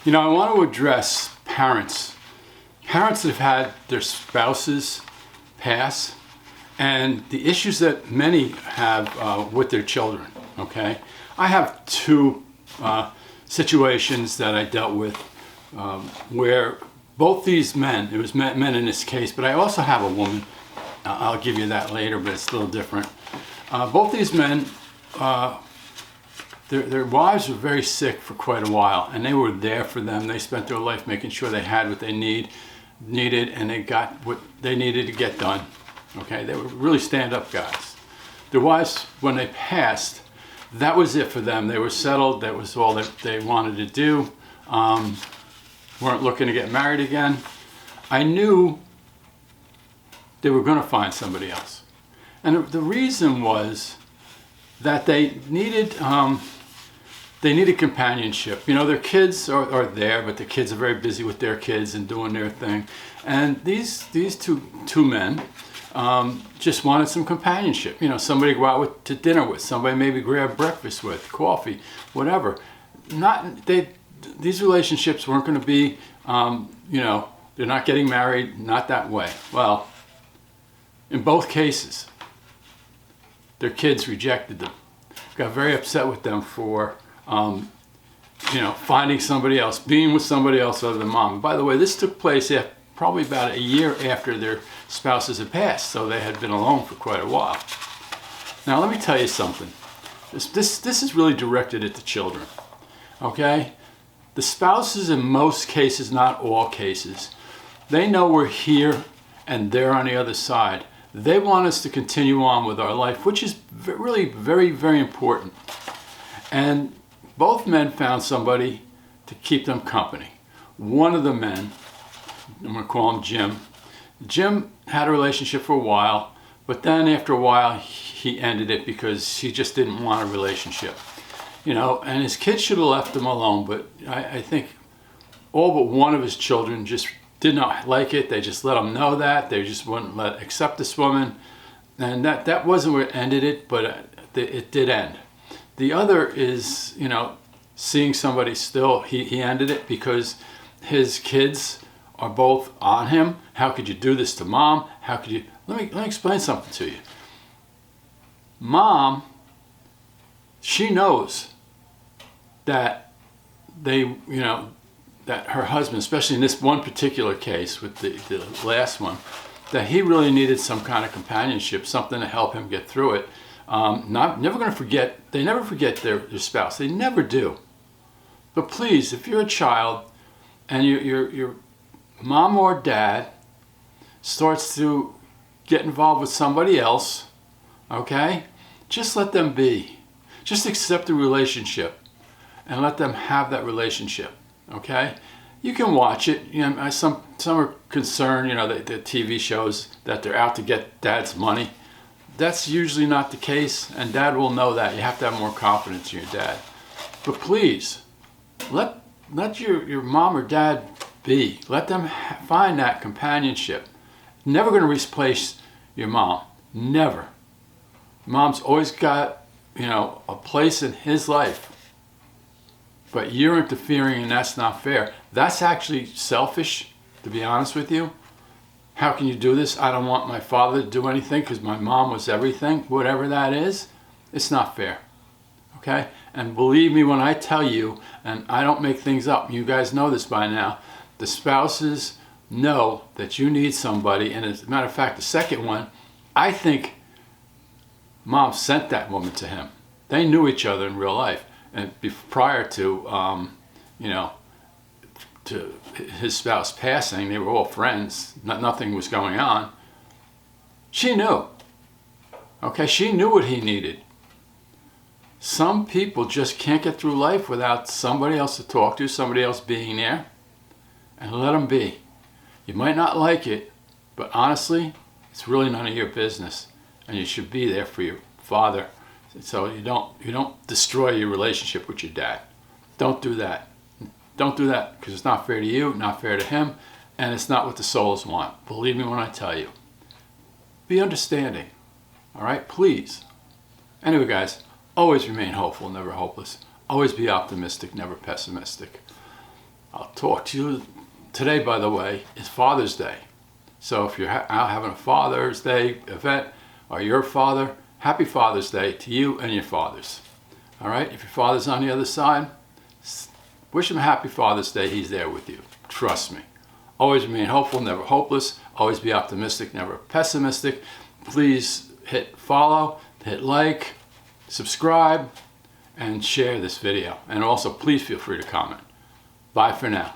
You know, I want to address parents that have had their spouses pass and the issues that many have with their children, okay? I have two situations that I dealt with where both these men, it was men in this case, but I also have a woman. I'll give you that later, but it's a little different. Both these men, their wives were very sick for quite a while, and they were there for them. They spent their life making sure they had what they needed, and they got what they needed to get done. Okay, they were really stand-up guys. Their wives, when they passed, that was it for them. They were settled. That was all that they wanted to do. Weren't looking to get married again. I knew they were going to find somebody else, and the reason was that they needed companionship. You know, their kids are there, but the kids are very busy with their kids and doing their thing. And these two men just wanted some companionship. You know, somebody to go out to dinner with, somebody maybe grab breakfast with, coffee, whatever. These relationships weren't going to be, you know, they're not getting married, not that way. Well, in both cases, their kids rejected them. Got very upset with them for, you know, finding somebody else, being with somebody else other than mom. And by the way, this took place probably about a year after their spouses had passed, so they had been alone for quite a while. Now, let me tell you something. This is really directed at the children, okay? The spouses, in most cases, not all cases, they know we're here and they're on the other side. They want us to continue on with our life, which is really very, very important. And both men found somebody to keep them company. One of the men, I'm going to call him Jim. Jim had a relationship for a while, but then after a while he ended it because he just didn't want a relationship. You know, and his kids should have left him alone, but I think all but one of his children just did not like it. They just let him know that. They just wouldn't accept this woman. And that wasn't what ended it, but it did end. The other is, you know, seeing somebody still, he ended it because his kids are both on him. How could you do this to mom? How could you, let me explain something to you. Mom, she knows that that her husband, especially in this one particular case with the last one, that he really needed some kind of companionship, something to help him get through it. Never going to forget, they never forget their spouse. They never do. But please, if you're a child and your mom or dad starts to get involved with somebody else, okay, just let them be. Just accept the relationship and let them have that relationship, okay? You can watch it. You know, some are concerned, you know, the TV shows that they're out to get dad's money. That's usually not the case, and dad will know that. You have to have more confidence in your dad. But please, let your mom or dad be. Let them find that companionship. Never going to replace your mom. Never. Mom's always got, you know, a place in his life. But you're interfering, and that's not fair. That's actually selfish, to be honest with you. How can you do this? I don't want my father to do anything because my mom was everything. Whatever that is, it's not fair. Okay? And believe me when I tell you, and I don't make things up, you guys know this by now, the spouses know that you need somebody. And as a matter of fact, the second one, I think mom sent that woman to him. They knew each other in real life. And prior to, you know, to his spouse passing, they were all friends. Nothing was going on. She knew. Okay, she knew what he needed. Some people just can't get through life without somebody else to talk to, somebody else being there, and let them be. You might not like it, but honestly, it's really none of your business, and you should be there for your father. So you don't destroy your relationship with your dad. Don't do that. Don't do that because it's not fair to you, not fair to him, and it's not what the souls want. Believe me when I tell you. Be understanding. All right? Please. Anyway, guys, always remain hopeful, never hopeless. Always be optimistic, never pessimistic. I'll talk to you. Today, by the way, is Father's Day. So if you're out having a Father's Day event, or your father, happy Father's Day to you and your fathers. All right? If your father's on the other side, wish him a happy Father's Day. He's there with you. Trust me. Always remain hopeful, never hopeless. Always be optimistic, never pessimistic. Please hit follow, hit like, subscribe, and share this video. And also, please feel free to comment. Bye for now.